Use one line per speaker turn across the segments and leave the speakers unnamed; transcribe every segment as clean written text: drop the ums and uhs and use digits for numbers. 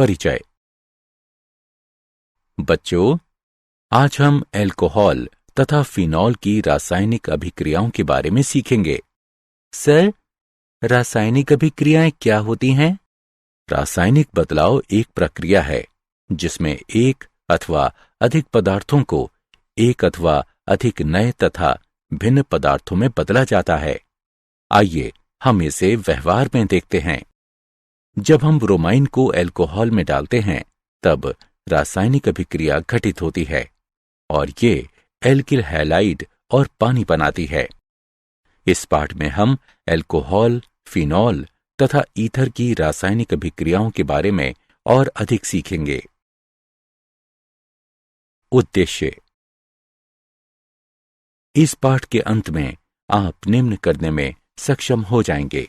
परिचय। बच्चों, आज हम अल्कोहल तथा फिनॉल की रासायनिक अभिक्रियाओं के बारे में सीखेंगे। सर, रासायनिक अभिक्रियाएं क्या होती हैं? रासायनिक बदलाव एक प्रक्रिया है जिसमें एक अथवा अधिक पदार्थों को एक अथवा अधिक नए तथा भिन्न पदार्थों में बदला जाता है। आइए हम इसे व्यवहार में देखते हैं। जब हम ब्रोमाइन को अल्कोहल में डालते हैं तब रासायनिक अभिक्रिया घटित होती है और ये एल्किल हैलाइड और पानी बनाती है। इस पाठ में हम अल्कोहल, फिनॉल तथा ईथर की रासायनिक अभिक्रियाओं के बारे में और अधिक सीखेंगे। उद्देश्य। इस पाठ के अंत में आप निम्न करने में सक्षम हो जाएंगे।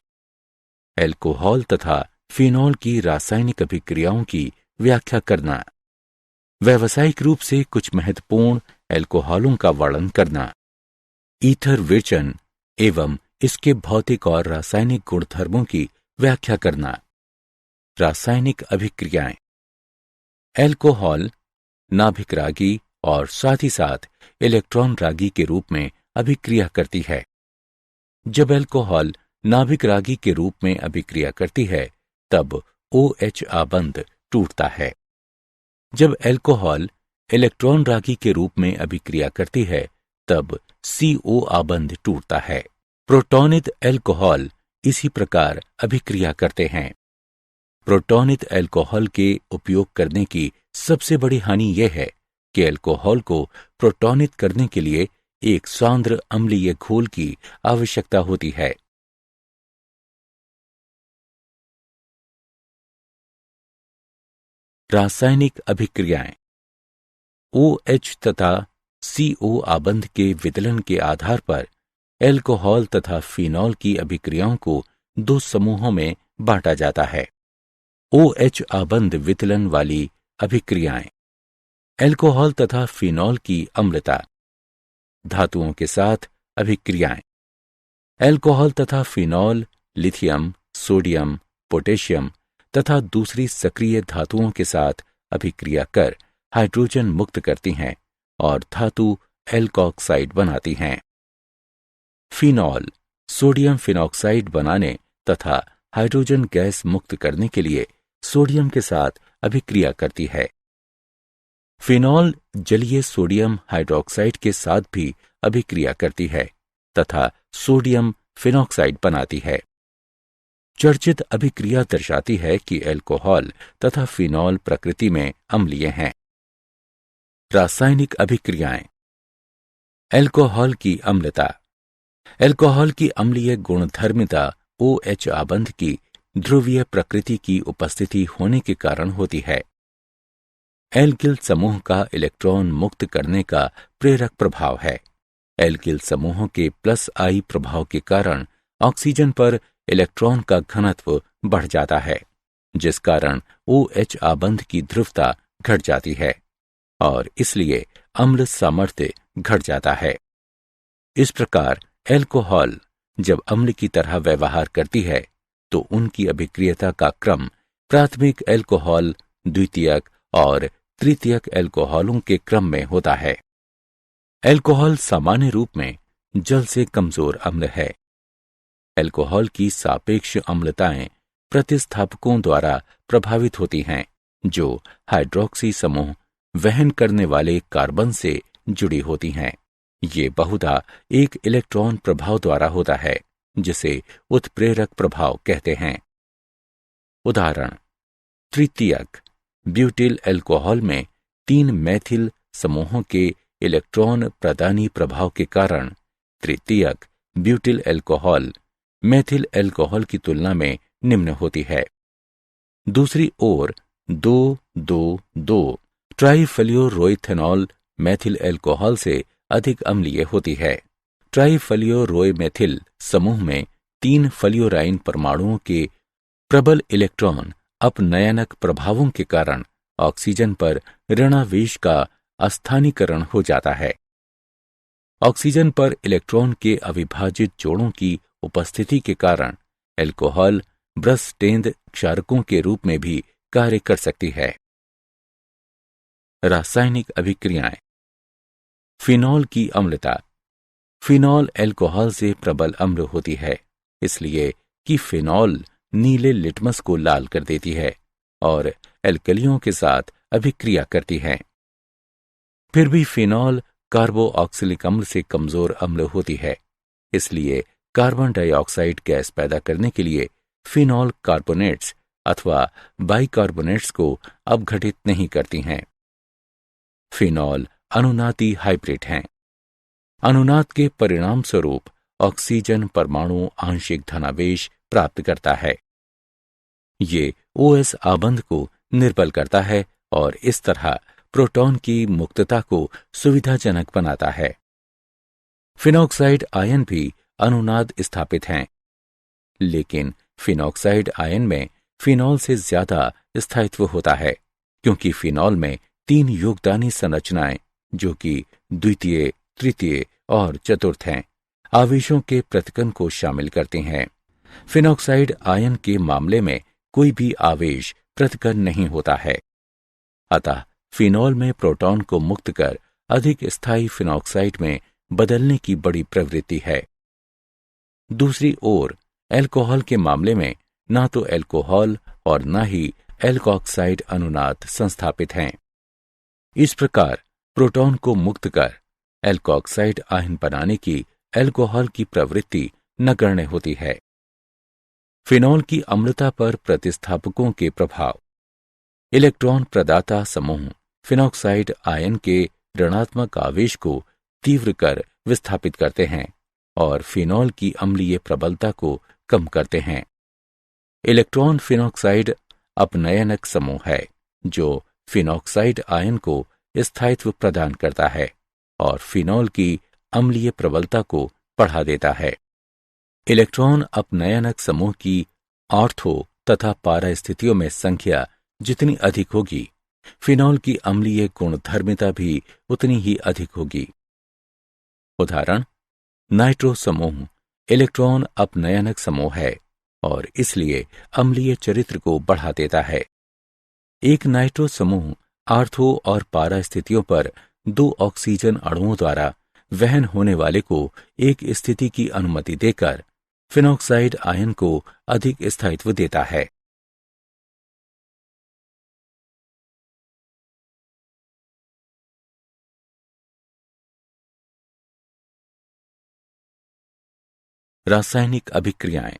अल्कोहल तथा फिनॉल की रासायनिक अभिक्रियाओं की व्याख्या करना, व्यावसायिक रूप से कुछ महत्वपूर्ण अल्कोहलों का वर्णन करना, ईथर विचलन एवं इसके भौतिक और रासायनिक गुणधर्मों की व्याख्या करना। रासायनिक अभिक्रियाएं। अल्कोहल नाभिक रागी और साथ ही साथ इलेक्ट्रॉन रागी के रूप में अभिक्रिया करती है। जब अल्कोहल नाभिक रागी के रूप में अभिक्रिया करती है तब OH आबंध टूटता है। जब अल्कोहल इलेक्ट्रॉन रागी के रूप में अभिक्रिया करती है तब CO आबंध टूटता है। प्रोटॉनित अल्कोहल इसी प्रकार अभिक्रिया करते हैं। प्रोटॉनित अल्कोहल के उपयोग करने की सबसे बड़ी हानि यह है कि अल्कोहल को प्रोटॉनित करने के लिए एक सांद्र अम्लीय घोल की आवश्यकता होती है। रासायनिक अभिक्रियाएं। OH तथा CO आबंध के विदलन के आधार पर अल्कोहल तथा फिनॉल की अभिक्रियाओं को दो समूहों में बांटा जाता है। OH आबंध विदलन वाली अभिक्रियाएं। अल्कोहल तथा फिनॉल की अम्लता। धातुओं के साथ अभिक्रियाएं। अल्कोहल तथा फिनॉल लिथियम, सोडियम, पोटेशियम तथा दूसरी सक्रिय धातुओं के साथ अभिक्रिया कर हाइड्रोजन मुक्त करती हैं और धातु एल्कोक्साइड बनाती हैं। फिनॉल सोडियम फिनॉक्साइड बनाने तथा हाइड्रोजन गैस मुक्त करने के लिए सोडियम के साथ अभिक्रिया करती है। फिनॉल जलीय सोडियम हाइड्रोक्साइड के साथ भी अभिक्रिया करती है तथा सोडियम फिनॉक्साइड बनाती है। चर्चित अभिक्रिया दर्शाती है कि अल्कोहल तथा फिनॉल प्रकृति में अम्लीय हैं। रासायनिक अभिक्रियाएं। अल्कोहल की अम्लता। अल्कोहल की अम्लीय गुणधर्मिता OH आबंध की ध्रुवीय प्रकृति की उपस्थिति होने के कारण होती है। एल्किल समूह का इलेक्ट्रॉन मुक्त करने का प्रेरक प्रभाव है। एल्किल समूहों के +I प्रभाव के कारण ऑक्सीजन पर इलेक्ट्रॉन का घनत्व बढ़ जाता है, जिस कारण OH आबंध की ध्रुवता घट जाती है और इसलिए अम्ल सामर्थ्य घट जाता है। इस प्रकार अल्कोहल जब अम्ल की तरह व्यवहार करती है तो उनकी अभिक्रियता का क्रम प्राथमिक अल्कोहल, द्वितीयक और तृतीयक अल्कोहलों के क्रम में होता है। अल्कोहल सामान्य रूप में जल से कमजोर अम्ल है। अल्कोहल की सापेक्ष अम्लताएं प्रतिस्थापकों द्वारा प्रभावित होती हैं जो हाइड्रोक्सी समूह वहन करने वाले कार्बन से जुड़ी होती हैं। ये बहुधा एक इलेक्ट्रॉन प्रभाव द्वारा होता है जिसे उत्प्रेरक प्रभाव कहते हैं। उदाहरण: तृतीयक ब्यूटिल अल्कोहल में 3 मैथिल समूहों के इलेक्ट्रॉन प्रदानी प्रभाव के कारण तृतीयक ब्यूटिल अल्कोहल मैथिल अल्कोहल की तुलना में निम्न होती है। दूसरी ओर 2,2,2 ट्राइफ्लोरोइथेनॉल मैथिल अल्कोहल से अधिक अम्लीय होती है। ट्राइफ्लोरोमेथिल समूह में 3 फ्लोराइन परमाणुओं के प्रबल इलेक्ट्रॉन अपनयनक प्रभावों के कारण ऑक्सीजन पर ऋणावेश का अस्थानीकरण हो जाता है। ऑक्सीजन पर इलेक्ट्रॉन के अविभाजित जोड़ों की उपस्थिति के कारण अल्कोहल ब्रसटेंद क्षारकों के रूप में भी कार्य कर सकती है। रासायनिक अभिक्रियाएं। फिनॉल की अम्लता। फिनॉल अल्कोहल से प्रबल अम्ल होती है, इसलिए कि फिनॉल नीले लिटमस को लाल कर देती है और एल्कलियों के साथ अभिक्रिया करती है। फिर भी फिनॉल कार्बोऑक्सिलिक अम्ल से कमजोर अम्ल होती है, इसलिए कार्बन डाइऑक्साइड गैस पैदा करने के लिए फिनॉल कार्बोनेट्स अथवा बाइकार्बोनेट्स को अपघटित नहीं करती हैं। फिनॉल अनुनादी हाइब्रिड हैं। अनुनाद के परिणाम स्वरूप ऑक्सीजन परमाणु आंशिक धनावेश प्राप्त करता है। ये OS आबंध को निर्बल करता है और इस तरह प्रोटॉन की मुक्तता को सुविधाजनक बनाता है। फिनॉक्साइड आयन भी अनुनाद स्थापित हैं, लेकिन फिनॉक्साइड आयन में फिनॉल से ज्यादा स्थायित्व होता है, क्योंकि फिनॉल में 3 योगदानी संरचनाएं, जो कि द्वितीय, तृतीय और चतुर्थ हैं, आवेशों के पृथक्करण को शामिल करती हैं। फिनॉक्साइड आयन के मामले में कोई भी आवेश पृथक्करण नहीं होता है। अतः फिनॉल में प्रोटॉन को मुक्त कर अधिक स्थायी फिनॉक्साइड में बदलने की बड़ी प्रवृत्ति है। दूसरी ओर अल्कोहल के मामले में ना तो अल्कोहल और न ही एल्कोऑक्साइड अनुनाद संस्थापित हैं। इस प्रकार प्रोटॉन को मुक्त कर एल्कोऑक्साइड आयन बनाने की अल्कोहल की प्रवृत्ति नगण्य होती है। फिनॉल की अम्लता पर प्रतिस्थापकों के प्रभाव। इलेक्ट्रॉन प्रदाता समूह फिनॉक्साइड आयन के ऋणात्मक आवेश को तीव्र कर विस्थापित करते हैं और फिनॉल की अम्लीय प्रबलता को कम करते हैं। इलेक्ट्रॉन फिनॉक्साइड अपनयनक समूह है, जो फिनॉक्साइड आयन को स्थायित्व प्रदान करता है और फिनॉल की अम्लीय प्रबलता को बढ़ा देता है। इलेक्ट्रॉन अपनयनक समूह की ऑर्थो तथा पारा स्थितियों में संख्या जितनी अधिक होगी, फिनॉल की अम्लीय गुणधर्मिता भी उतनी ही अधिक होगी। उदाहरण, नाइट्रो समूह इलेक्ट्रॉन अपनयनक समूह है और इसलिए अम्लीय चरित्र को बढ़ा देता है। एक नाइट्रो समूह आर्थो और पारा स्थितियों पर 2 ऑक्सीजन अणुओं द्वारा वहन होने वाले को एक स्थिति की अनुमति देकर फिनॉक्साइड आयन को अधिक स्थायित्व देता है। रासायनिक अभिक्रियाएं।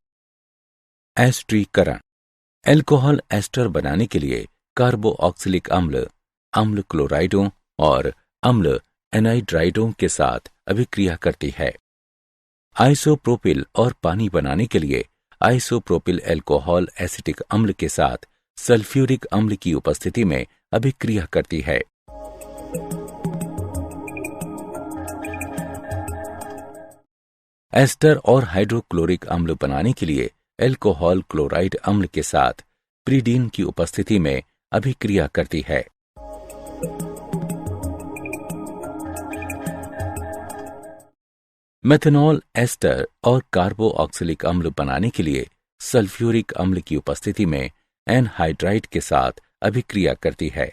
एस्टरीकरण। अल्कोहल एस्टर बनाने के लिए कार्बोऑक्सिलिक अम्ल, अम्ल क्लोराइडों और अम्ल एनाइड्राइडों के साथ अभिक्रिया करती है। आइसोप्रोपिल और पानी बनाने के लिए आइसोप्रोपिल अल्कोहल एसिटिक अम्ल के साथ सल्फ्यूरिक अम्ल की उपस्थिति में अभिक्रिया करती है। एस्टर और हाइड्रोक्लोरिक अम्ल बनाने के लिए अल्कोहल क्लोराइड अम्ल के साथ प्रीडीन की उपस्थिति में अभिक्रिया करती है। मेथनॉल एस्टर और कार्बोऑक्सिलिक अम्ल बनाने के लिए सल्फ्यूरिक अम्ल की उपस्थिति में एनहाइड्राइड के साथ अभिक्रिया करती है।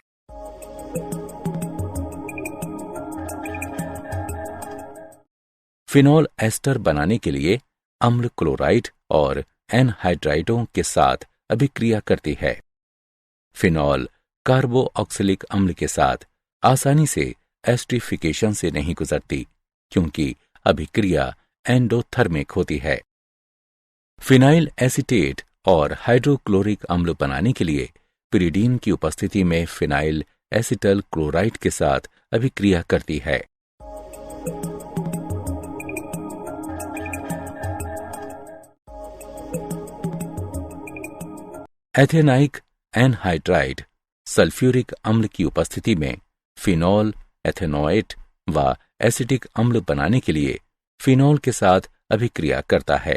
फिनॉल एस्टर बनाने के लिए अम्ल क्लोराइड और एनहाइड्राइडों के साथ अभिक्रिया करती है। फिनॉल कार्बोऑक्सिलिक अम्ल के साथ आसानी से एस्टरीफिकेशन से नहीं गुजरती, क्योंकि अभिक्रिया एंडोथर्मिक होती है। फिनाइल एसीटेट और हाइड्रोक्लोरिक अम्ल बनाने के लिए पिरिडीन की उपस्थिति में फिनाइल एसिटल क्लोराइड के साथ अभिक्रिया करती है। एथेनाइक एनहाइड्राइड सल्फ्यूरिक अम्ल की उपस्थिति में फिनॉल एथेनोएट व एसिटिक अम्ल बनाने के लिए फिनॉल के साथ अभिक्रिया करता है।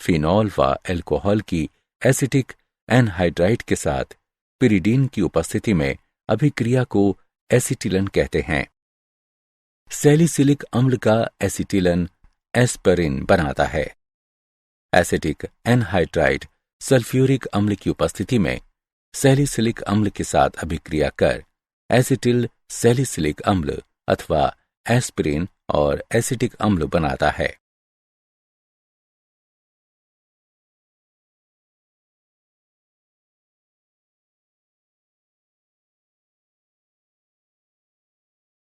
फिनॉल व अल्कोहल की एसिटिक एनहाइड्राइड के साथ पिरिडीन की उपस्थिति में अभिक्रिया को एसिटिलन कहते हैं। सैलिसिलिक अम्ल का एसिटिलन एस्परिन बनाता है। एसिटिक एनहाइड्राइड सल्फ्यूरिक अम्ल की उपस्थिति में सैलिसिलिक अम्ल के साथ अभिक्रिया कर एसिटिल सैलिसिलिक अम्ल अथवा एस्पिरिन और एसिटिक अम्ल बनाता है।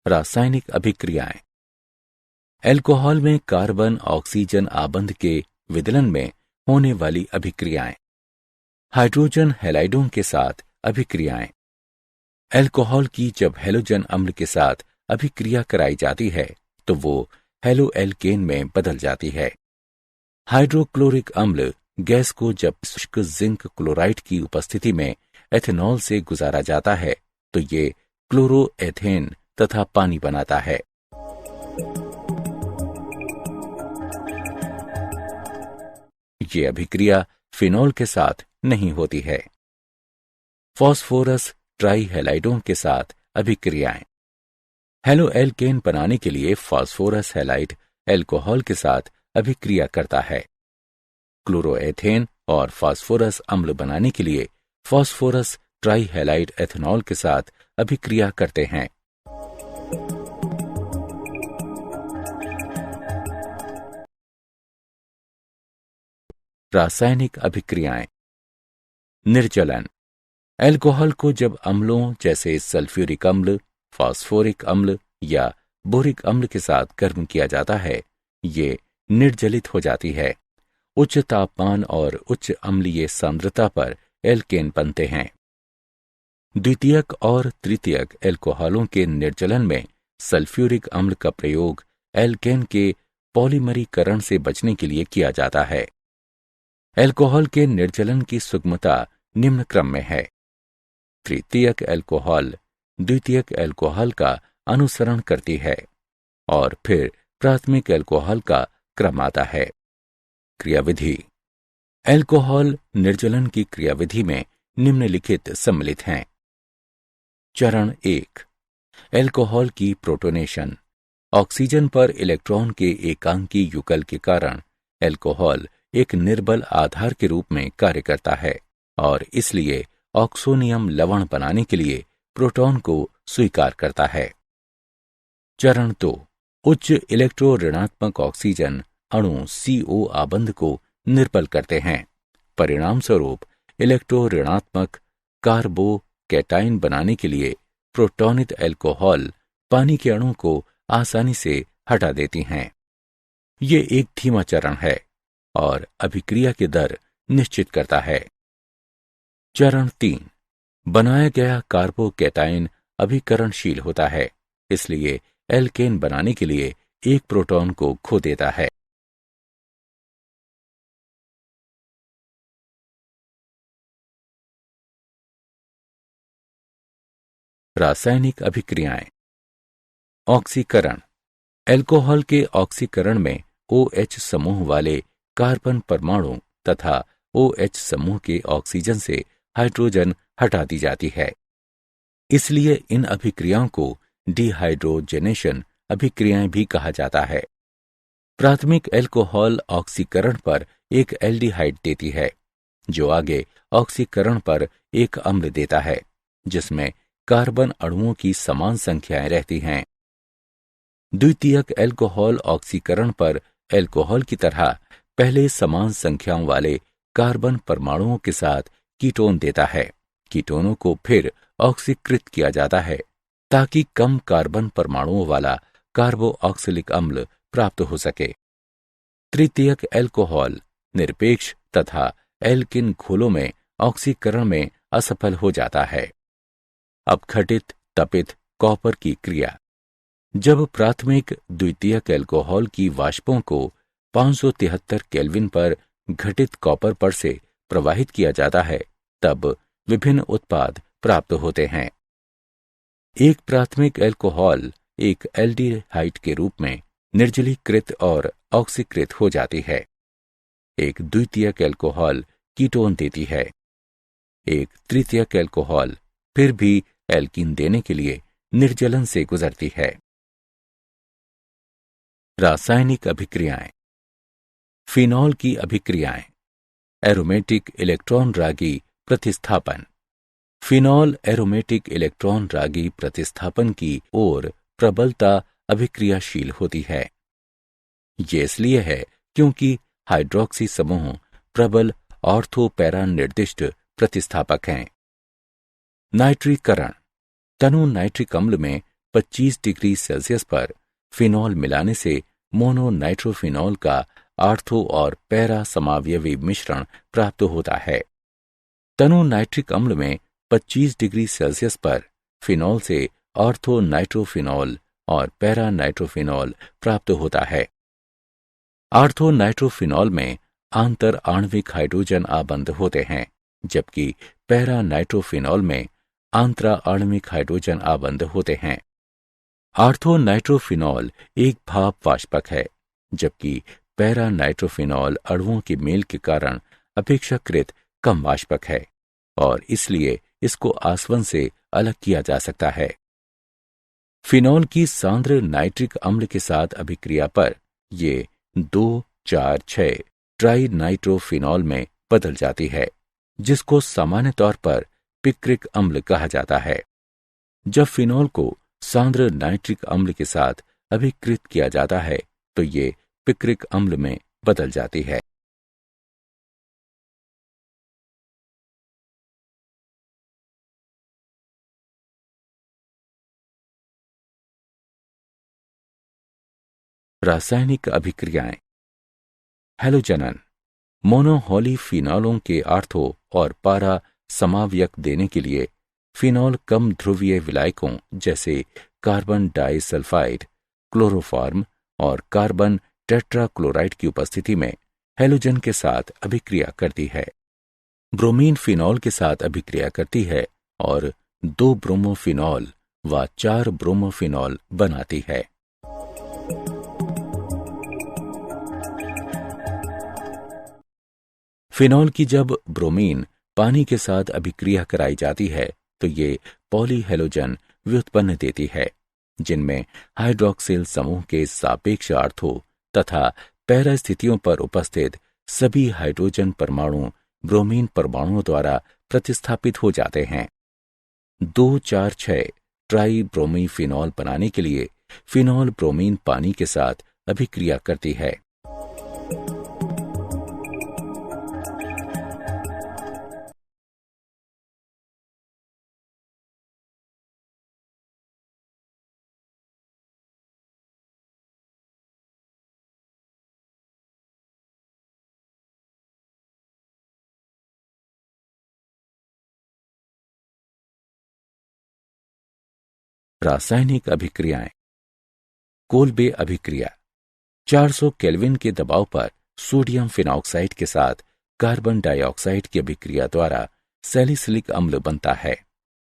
रासायनिक अभिक्रियाएं। एल्कोहल में कार्बन ऑक्सीजन आबंध के विदलन में होने वाली अभिक्रियाएं। हाइड्रोजन हैलाइडों के साथ अभिक्रियाएं। एल्कोहल की जब हैलोजन अम्ल के साथ अभिक्रिया कराई जाती है तो वो हैलोएल्केन में बदल जाती है। हाइड्रोक्लोरिक अम्ल गैस को जब शुष्क जिंक क्लोराइड की उपस्थिति में एथेनॉल से गुजारा जाता है तो ये क्लोरोएथेन तथा पानी बनाता है। ये अभिक्रिया फिनॉल के साथ नहीं होती है। फॉस्फोरस ट्राइहैलाइडों के साथ अभिक्रियाएं। हैलोएल्केन बनाने के लिए फॉस्फोरस हैलाइड एल्कोहल के साथ अभिक्रिया करता है। क्लोरोएथेन और फॉस्फोरस अम्ल बनाने के लिए फॉस्फोरस ट्राइहैलाइड एथेनॉल के साथ अभिक्रिया करते हैं। रासायनिक अभिक्रियाएं। निर्जलन। एल्कोहल को जब अम्लों जैसे सल्फ्यूरिक अम्ल, फास्फोरिक अम्ल या बोरिक अम्ल के साथ गर्म किया जाता है, ये निर्जलित हो जाती है। उच्च तापमान और उच्च अम्लीय सांद्रता पर एल्केन बनते हैं। द्वितीयक और तृतीयक एल्कोहलों के निर्जलन में सल्फ्यूरिक अम्ल का प्रयोग एल्केन के पॉलीमरीकरण से बचने के लिए किया जाता है। एल्कोहल के निर्जलन की सुगमता निम्न क्रम में है। तृतीयक एल्कोहल द्वितीयक एल्कोहल का अनुसरण करती है और फिर प्राथमिक एल्कोहल का क्रम आता है। क्रियाविधि। एल्कोहल निर्जलन की क्रियाविधि में निम्नलिखित सम्मिलित हैं। चरण 1। एल्कोहल की प्रोटोनेशन। ऑक्सीजन पर इलेक्ट्रॉन के एकांकी युगल के कारण एल्कोहल एक निर्बल आधार के रूप में कार्य करता है और इसलिए ऑक्सोनियम लवण बनाने के लिए प्रोटॉन को स्वीकार करता है। चरण 2। उच्च इलेक्ट्रो ऋणात्मक ऑक्सीजन अणु CO आबंध को निर्बल करते हैं। परिणाम स्वरूप इलेक्ट्रो ऋणात्मक कार्बोकैटाइन बनाने के लिए प्रोटॉनित एल्कोहल पानी के अणु को आसानी से हटा देती हैं। ये एक धीमा चरण है और अभिक्रिया की दर निश्चित करता है। चरण 3। बनाया गया कार्बोकैटाइन अभिकरणशील होता है, इसलिए एल्केन बनाने के लिए एक प्रोटॉन को खो देता है। रासायनिक अभिक्रियाएं। ऑक्सीकरण। एल्कोहल के ऑक्सीकरण में OH समूह वाले कार्बन परमाणु तथा OH समूह के ऑक्सीजन से हाइड्रोजन हटा दी जाती है। इसलिए इन अभिक्रियाओं को डिहाइड्रोजनेशन अभिक्रियाएं भी कहा जाता है। प्राथमिक एल्कोहल ऑक्सीकरण पर एक एल्डिहाइड देती है, जो आगे ऑक्सीकरण पर एक अम्ल देता है, जिसमें कार्बन अणुओं की समान संख्याएं रहती हैं। द्वितीयक एल्कोहल ऑक्सीकरण पर एल्कोहल की तरह पहले समान संख्याओं वाले कार्बन परमाणुओं के साथ कीटोन देता है। कीटोनों को फिर ऑक्सीकृत किया जाता है ताकि कम कार्बन परमाणुओं वाला कार्बोऑक्सिलिक अम्ल प्राप्त हो सके। तृतीयक एल्कोहल निरपेक्ष तथा एल्किन घोलों में ऑक्सीकरण में असफल हो जाता है। अपघटित तपित कॉपर की क्रिया। जब प्राथमिक द्वितीयक एल्कोहल की वाष्पों को 573 केल्विन पर घटित कॉपर पर से प्रवाहित किया जाता है, तब विभिन्न उत्पाद प्राप्त होते हैं। एक प्राथमिक एल्कोहल एक एल्डिहाइड के रूप में निर्जलीकृत और ऑक्सीकृत हो जाती है। एक द्वितीयक एल्कोहल कीटोन देती है। एक तृतीयक एल्कोहल फिर भी एल्कीन देने के लिए निर्जलन से गुजरती है। रासायनिक अभिक्रियाएं। फिनॉल की अभिक्रियाएं। एरोमेटिक इलेक्ट्रॉन रागी प्रतिस्थापन। फिनॉल एरोमेटिक इलेक्ट्रॉन रागी प्रतिस्थापन की ओर प्रबलता अभिक्रियाशील होती है। ये इसलिए है क्योंकि हाइड्रॉक्सी समूह प्रबल ऑर्थो पैरा निर्दिष्ट प्रतिस्थापक हैं। नाइट्रीकरण। तनु नाइट्रिक अम्ल में 25 डिग्री सेल्सियस पर फिनॉल मिलाने से मोनो नाइट्रोफिनॉल का आर्थो और पैरा समावयवी मिश्रण प्राप्त होता है। तनु नाइट्रिक अम्ल में 25 डिग्री सेल्सियस पर फिनॉल से ऑर्थो नाइट्रोफिनॉल और पैरा नाइट्रोफिनॉल प्राप्त होता है। आर्थो नाइट्रोफिनॉल में आंतर आणविक हाइड्रोजन आबंध होते हैं, जबकि पैरा नाइट्रोफिनॉल में आंतरा आणविक हाइड्रोजन आबंध होते हैं। आर्थो नाइट्रोफिनॉल एक भाप वाष्पक है, जबकि पैरा नाइट्रोफिनॉल अणुओं के मेल के कारण अपेक्षाकृत कम वाष्पक है और इसलिए इसको आसवन से अलग किया जा सकता है। फिनॉल की सांद्र नाइट्रिक अम्ल के साथ अभिक्रिया पर ये 2,4,6 ट्राई नाइट्रोफिनॉल में बदल जाती है, जिसको सामान्य तौर पर पिक्रिक अम्ल कहा जाता है। जब फिनॉल को सांद्र नाइट्रिक अम्ल के साथ अभिकृत किया जाता है तो ये पिक्रिक अम्ल में बदल जाती है। रासायनिक अभिक्रियाएं। हैलोजनन। मोनोहॉलीफिनॉलों के आर्थो और पारा समावयक देने के लिए फिनॉल कम ध्रुवीय विलायकों जैसे कार्बन डाइसल्फाइड, क्लोरोफॉर्म और कार्बन टेट्राक्लोराइड की उपस्थिति में हैलोजन के साथ अभिक्रिया करती है। ब्रोमीन फिनॉल के साथ अभिक्रिया करती है और 2 ब्रोमोफिनॉल व 4 ब्रोमोफिनॉल बनाती है। फिनॉल की जब ब्रोमीन पानी के साथ अभिक्रिया कराई जाती है तो ये पॉलीहेलोजन व्युत्पन्न देती है, जिनमें हाइड्रॉक्सिल समूह के सापेक्ष आर्थो तथा पैरा स्थितियों पर उपस्थित सभी हाइड्रोजन परमाणु ब्रोमीन परमाणुओं द्वारा प्रतिस्थापित हो जाते हैं। 2,4,6 ट्राई ब्रोमी फिनॉल बनाने के लिए फिनॉल ब्रोमीन पानी के साथ अभिक्रिया करती है। रासायनिक अभिक्रियाएं। कोल्बे अभिक्रिया। 400 केल्विन के दबाव पर सोडियम फिनॉक्साइड के साथ कार्बन डाइऑक्साइड की अभिक्रिया द्वारा सैलिसिलिक अम्ल बनता है,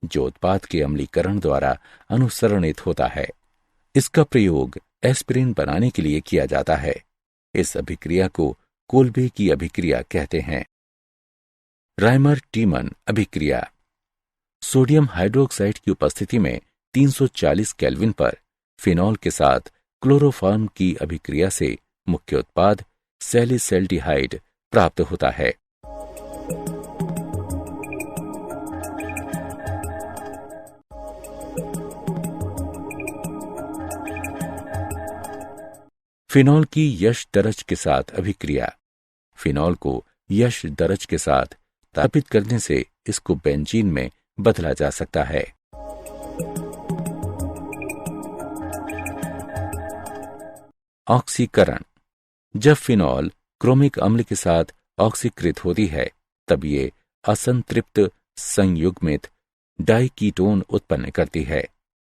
जो उत्पाद के अम्लीकरण द्वारा अनुसरणित होता है। इसका प्रयोग एस्पिरिन बनाने के लिए किया जाता है। इस अभिक्रिया को कोल्बे की अभिक्रिया कहते हैं। राइमर टीमन अभिक्रिया। सोडियम हाइड्रोक्साइड की उपस्थिति में 340 केल्विन पर फिनॉल के साथ क्लोरोफॉर्म की अभिक्रिया से मुख्य उत्पाद सैलिसैल्डिहाइड प्राप्त होता है। फिनॉल की यश दरज के साथ अभिक्रिया। फिनॉल को यश दरज के साथ स्थापित करने से इसको बेंजीन में बदला जा सकता है। ऑक्सीकरण। जब फिनॉल क्रोमिक अम्ल के साथ ऑक्सीकृत होती है तब ये असंतृप्त संयुग्मित डाइकीटोन उत्पन्न करती है,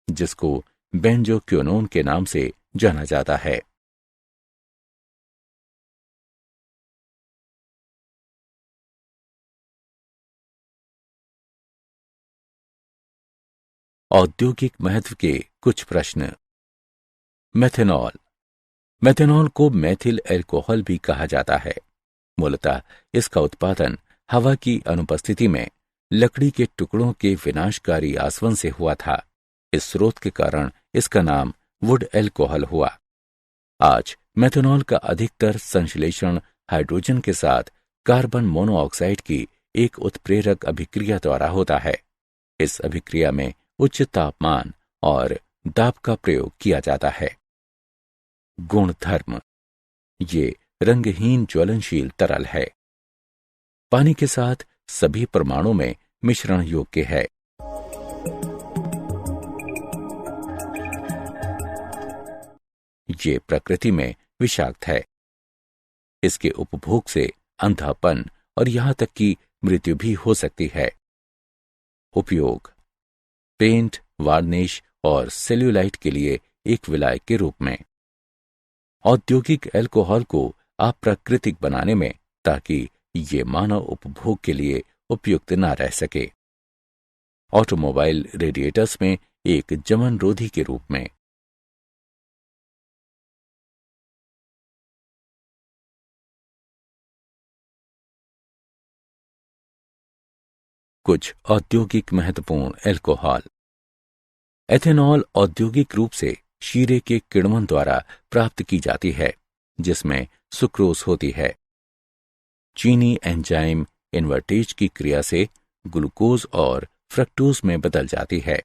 जिसको बेंजोक्विनोन के नाम से जाना जाता है। औद्योगिक महत्व के कुछ प्रश्न। मेथेनॉल। मेथेनॉल को मेथिल एल्कोहल भी कहा जाता है। मूलतः इसका उत्पादन हवा की अनुपस्थिति में लकड़ी के टुकड़ों के विनाशकारी आसवन से हुआ था। इस स्रोत के कारण इसका नाम वुड एल्कोहल हुआ। आज मेथनॉल का अधिकतर संश्लेषण हाइड्रोजन के साथ कार्बन मोनोऑक्साइड की एक उत्प्रेरक अभिक्रिया द्वारा होता है। इस अभिक्रिया में उच्च तापमान और दाब का प्रयोग किया जाता है। गुणधर्म। ये रंगहीन ज्वलनशील तरल है। पानी के साथ सभी परमाणु में मिश्रण योग्य है। ये प्रकृति में विषाक्त है। इसके उपभोग से अंधापन और यहां तक कि मृत्यु भी हो सकती है। उपयोग: पेंट, वार्निश और सेल्यूलाइट के लिए एक विलायक के रूप में। औद्योगिक अल्कोहल को अप्राकृतिक बनाने में, ताकि ये मानव उपभोग के लिए उपयुक्त न रह सके। ऑटोमोबाइल रेडिएटर्स में एक जमनरोधी के रूप में। कुछ औद्योगिक महत्वपूर्ण अल्कोहल। एथेनॉल औद्योगिक रूप से शीरे के किण्वन द्वारा प्राप्त की जाती है, जिसमें सुक्रोज होती है। चीनी एंजाइम इन्वर्टेज की क्रिया से ग्लूकोज और फ्रक्टोज में बदल जाती है।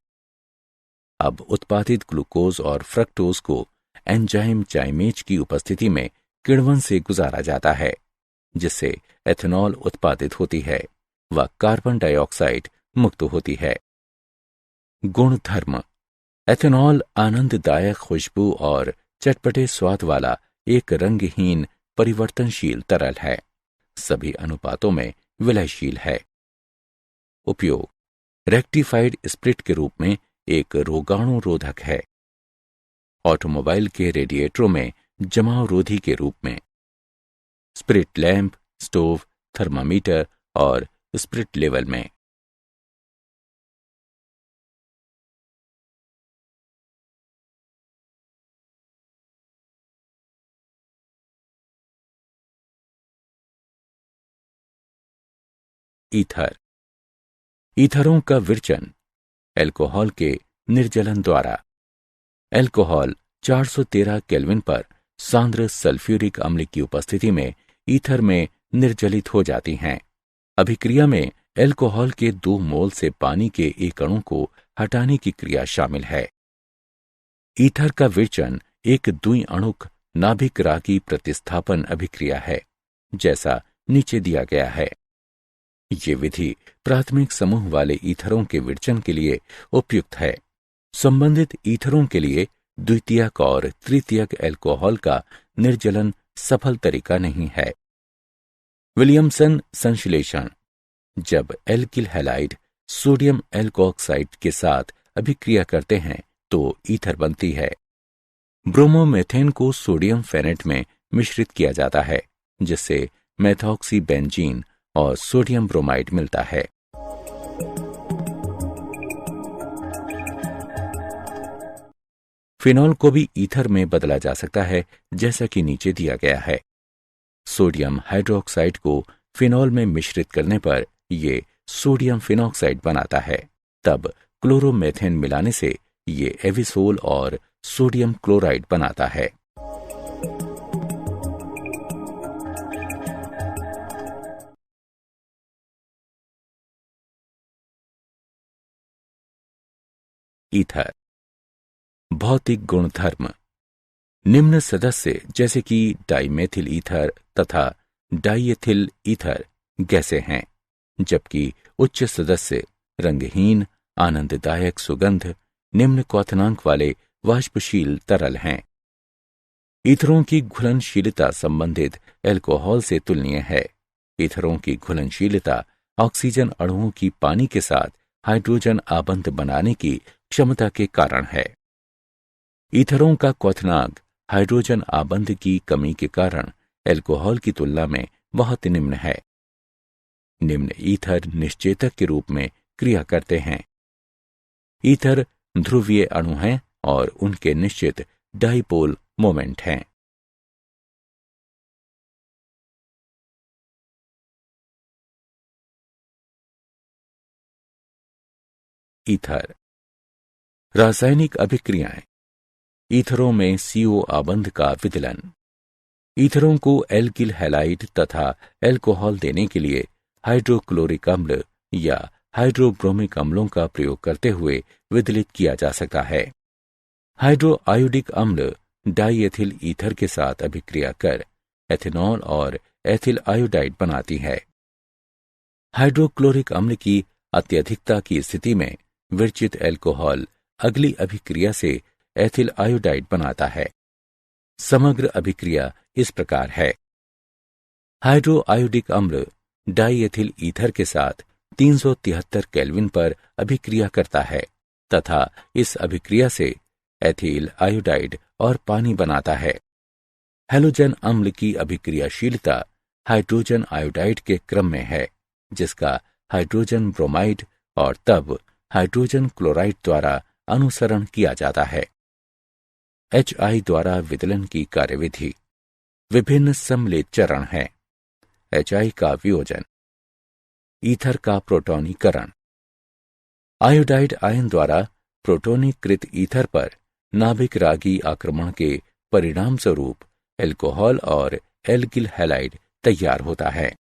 अब उत्पादित ग्लूकोज और फ्रक्टोज को एंजाइम चाइमेज की उपस्थिति में किण्वन से गुजारा जाता है, जिससे एथेनॉल उत्पादित होती है व कार्बन डाइऑक्साइड मुक्त होती है। गुणधर्म। एथेनॉल आनंददायक खुशबू और चटपटे स्वाद वाला एक रंगहीन परिवर्तनशील तरल है। सभी अनुपातों में विलयशील है। उपयोग: रेक्टिफाइड स्प्रिट के रूप में एक रोगाणु रोधक है। ऑटोमोबाइल के रेडिएटरों में जमाव रोधी के रूप में। स्प्रिट लैंप, स्टोव, थर्मामीटर और स्प्रिट लेवल में। ईथर। ईथरों का विरचन अल्कोहल के निर्जलन द्वारा। अल्कोहल 413 केल्विन पर सांद्र सल्फ्यूरिक अम्ल की उपस्थिति में ईथर में निर्जलित हो जाती हैं। अभिक्रिया में अल्कोहल के 2 मोल से पानी के एक अणु को हटाने की क्रिया शामिल है। ईथर का विरचन एक द्विअणुक नाभिक रागी प्रतिस्थापन अभिक्रिया है, जैसा नीचे दिया गया है। ये विधि प्राथमिक समूह वाले ईथरों के विरचन के लिए उपयुक्त है। संबंधित ईथरों के लिए द्वितीयक और तृतीयक अल्कोहल का निर्जलन सफल तरीका नहीं है। विलियमसन संश्लेषण। जब एल्किल हैलाइड सोडियम एल्कोऑक्साइड के साथ अभिक्रिया करते हैं तो ईथर बनती है। ब्रोमोमेथेन को सोडियम फेनेट में मिश्रित किया जाता है, जिससे मेथॉक्सी बेंजीन और सोडियम ब्रोमाइड मिलता है। फिनॉल को भी ईथर में बदला जा सकता है, जैसा कि नीचे दिया गया है। सोडियम हाइड्रोक्साइड को फिनॉल में मिश्रित करने पर यह सोडियम फिनॉक्साइड बनाता है। तब क्लोरोमेथेन मिलाने से ये एविसोल और सोडियम क्लोराइड बनाता है। ईथर। भौतिक गुणधर्म। निम्न सदस्य जैसे कि डाइमेथिल ईथर तथा डाइएथिल ईथर गैसें हैं, जबकि उच्च सदस्य रंगहीन, आनंददायक सुगंध, निम्न क्वथनांक वाले वाष्पशील तरल हैं। ईथरों की घुलनशीलता संबंधित अल्कोहल से तुलनीय है। ईथरों की घुलनशीलता ऑक्सीजन अणुओं की पानी के साथ हाइड्रोजन आबंध बनाने की क्षमता के कारण है। ईथरों का क्वथनांक हाइड्रोजन आबंध की कमी के कारण अल्कोहल की तुलना में बहुत निम्न है। निम्न ईथर निश्चेतक के रूप में क्रिया करते हैं। ईथर ध्रुवीय अणु हैं और उनके निश्चित डाइपोल मोमेंट हैं। ईथर। रासायनिक अभिक्रियाएं। ईथरों में CO आबंध का विदलन। ईथरों को एल्किल हैलाइड तथा एल्कोहल देने के लिए हाइड्रोक्लोरिक अम्ल या हाइड्रोब्रोमिक अम्लों का प्रयोग करते हुए विदलित किया जा सकता है। हाइड्रोआयोडिक अम्ल डाईएथिल ईथर के साथ अभिक्रिया कर एथेनॉल और एथिल आयोडाइड बनाती है। हाइड्रोक्लोरिक अम्ल की अत्यधिकता की स्थिति में विरचित एल्कोहल अगली अभिक्रिया से एथिल आयोडाइड बनाता है। समग्र अभिक्रिया इस प्रकार है। हाइड्रोआयोडिक अम्ल डाईएथिल ईथर के साथ 373 केल्विन पर अभिक्रिया करता है तथा इस अभिक्रिया से एथिल आयोडाइड और पानी बनाता है। हैलोजन अम्ल की अभिक्रियाशीलता हाइड्रोजन आयोडाइड के क्रम में है, जिसका हाइड्रोजन ब्रोमाइड और तब हाइड्रोजन क्लोराइड द्वारा अनुसरण किया जाता है। HI द्वारा विदलन की कार्यविधि। विभिन्न सम्मिलित चरण हैं। HI का वियोजन, ईथर का प्रोटोनीकरण। आयोडाइड आयन द्वारा प्रोटोनीकृत ईथर पर नाभिक रागी आक्रमण के परिणाम स्वरूप एल्कोहल और एल्किल हैलाइड तैयार होता है।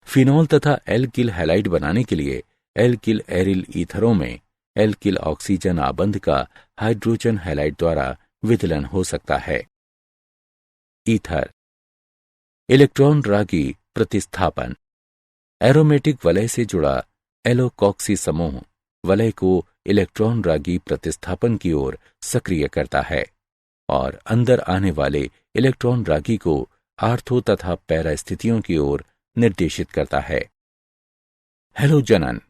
फिनॉल तथा एल्किल हैलाइड बनाने के लिए एल्किल एरिल ईथरों में एल्किल ऑक्सीजन आबंध का हाइड्रोजन हैलाइड द्वारा विदलन हो सकता है। ईथर। इलेक्ट्रॉन रागी प्रतिस्थापन। एरोमेटिक वलय से जुड़ा एलोकॉक्सी समूह वलय को इलेक्ट्रॉन रागी प्रतिस्थापन की ओर सक्रिय करता है और अंदर आने वाले इलेक्ट्रॉन रागी को आर्थो तथा पैरा स्थितियों की ओर निर्देशित करता है। हैलोजनन।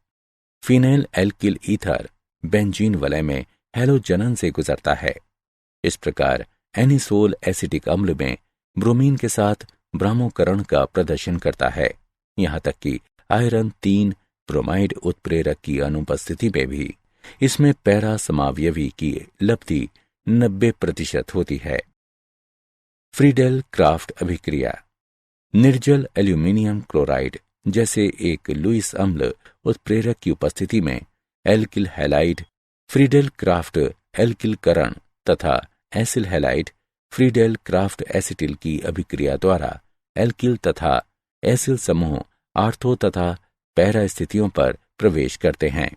फिनाइल एल्किल ईथर बेंजीन वलय में हैलोजनन से गुजरता है। इस प्रकार एनिसोल एसिटिक अम्ल में ब्रोमीन के साथ ब्रामोकरण का प्रदर्शन करता है, यहाँ तक कि आयरन 3 ब्रोमाइड उत्प्रेरक की अनुपस्थिति में भी इसमें पैरा समावयवी की लब्धि 90% होती है। फ्रीडेल क्राफ्ट अभिक्रिया। निर्जल एल्यूमिनियम क्लोराइड जैसे एक लुईस अम्ल उत्प्रेरक की उपस्थिति में एल्किल हैलाइड फ्रीडेल क्राफ्ट एल्किलकरण तथा acyl halide Friedel craft acetyl की अभिक्रिया द्वारा एल्किल तथा एसिल समूह आर्थो तथा पैरा स्थितियों पर प्रवेश करते हैं।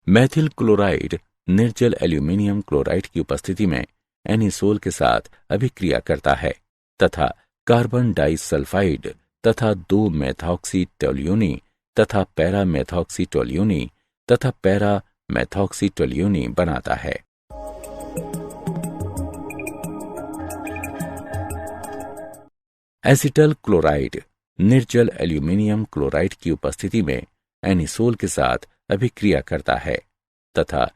मैथिल क्लोराइड निर्जल एल्यूमिनियम क्लोराइड की उपस्थिति में एनिसोल के साथ अभिक्रिया करता है तथा कार्बन डाइसल्फाइड तथा 2 मेथॉक्सी टोल्यूनी तथा पैरा मेथॉक्सी टोल्यूनी तथा पैरा मेथॉक्सी टोल्यूनी बनाता है। एसिटल क्लोराइड निर्जल एल्यूमिनियम क्लोराइड की उपस्थिति में एनिसोल के साथ अभिक्रिया करता है तथा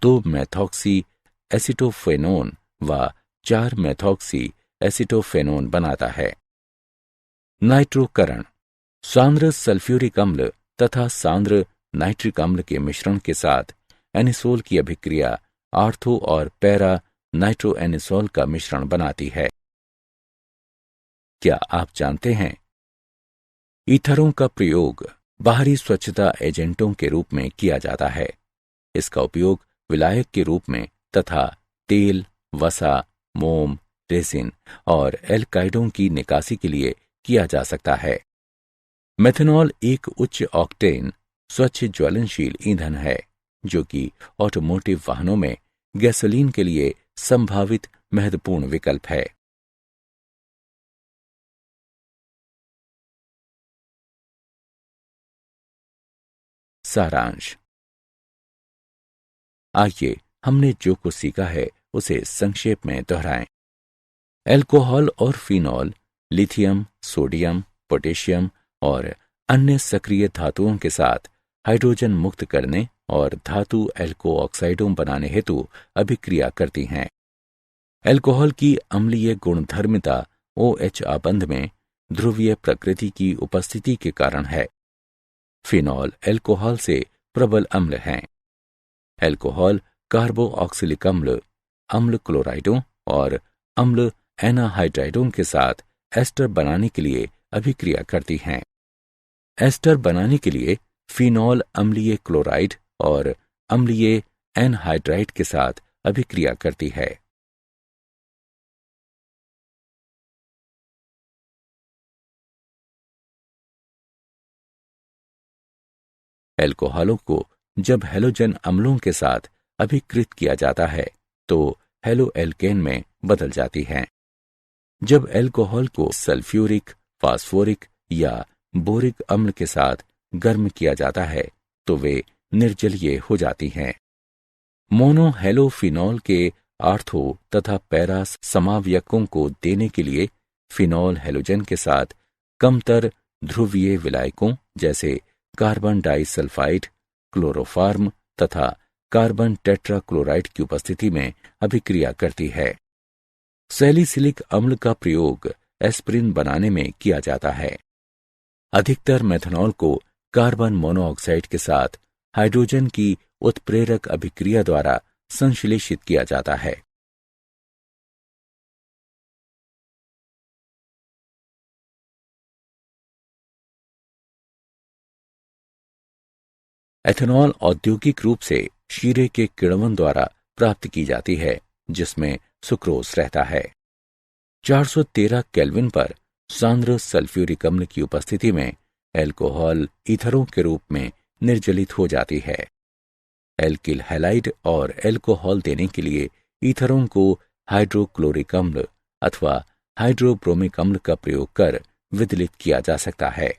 2 मेथॉक्सी एसिटोफेनोन व 4 मेथॉक्सी एसिटोफेनोन बनाता है। नाइट्रोकरण। सांद्र सल्फ्यूरिक अम्ल तथा सांद्र नाइट्रिक अम्ल के मिश्रण के साथ एनिसोल की अभिक्रिया आर्थो और पैरा नाइट्रोएनिसोल का मिश्रण बनाती है। क्या आप जानते हैं ईथरों का प्रयोग बाहरी स्वच्छता एजेंटों के रूप में किया जाता है। इसका उपयोग विलायक के रूप में तथा तेल, वसा, मोम, रेसिन और एल्काइडों की निकासी के लिए किया जा सकता है। मेथनॉल एक उच्च ऑक्टेन स्वच्छ ज्वलनशील ईंधन है जो कि ऑटोमोटिव वाहनों में गैसोलीन के लिए संभावित महत्वपूर्ण विकल्प है। सारांश। आइए हमने जो कुछ सीखा है उसे संक्षेप में दोहराएं। एल्कोहल और फिनॉल लिथियम, सोडियम, पोटेशियम और अन्य सक्रिय धातुओं के साथ हाइड्रोजन मुक्त करने और धातु एल्को ऑक्साइडों बनाने हेतु अभिक्रिया करती हैं। एल्कोहल की अम्लीय गुणधर्मिता OH आबंध में ध्रुवीय प्रकृति की उपस्थिति के कारण है। फिनॉल एल्कोहल से प्रबल अम्ल हैं। एल्कोहल कार्बोऑक्सिलिक अम्ल, अम्ल क्लोराइडों और अम्ल एनाहाइड्राइडों के साथ एस्टर बनाने के लिए अभिक्रिया करती हैं। एस्टर बनाने के लिए फिनॉल अम्लीय क्लोराइड और अम्लीय एनहाइड्राइड के साथ अभिक्रिया करती है। एल्कोहलों को जब हैलोजन अम्लों के साथ अभिकृत किया जाता है तो हेलो एल्केन में बदल जाती हैं। जब एल्कोहल को सल्फ्यूरिक, फास्फोरिक या बोरिक अम्ल के साथ गर्म किया जाता है तो वे निर्जलीय हो जाती हैं। मोनोहेलोफिनॉल के आर्थो तथा पैरा समावयकों को देने के लिए फिनॉल हैलोजन के साथ कमतर ध्रुवीय विलायकों जैसे कार्बन डाइसल्फाइड, क्लोरोफार्म तथा कार्बन टेट्राक्लोराइड की उपस्थिति में अभिक्रिया करती है। सैलिसिलिक अम्ल का प्रयोग एस्प्रिन बनाने में किया जाता है। अधिकतर मेथनॉल को कार्बन मोनोऑक्साइड के साथ हाइड्रोजन की उत्प्रेरक अभिक्रिया द्वारा संश्लेषित किया जाता है। एथेनॉल औद्योगिक रूप से शीरे के किण्वन द्वारा प्राप्त की जाती है, जिसमें सुक्रोज रहता है। 413 केल्विन पर सांद्र सल्फ्यूरिक अम्ल की उपस्थिति में एल्कोहल ईथरों के रूप में निर्जलित हो जाती है। एल्किल हैलाइड और एल्कोहल देने के लिए ईथरों को हाइड्रोक्लोरिक अम्ल अथवा हाइड्रोब्रोमिक अम्ल का प्रयोग कर विदलित किया जा सकता है।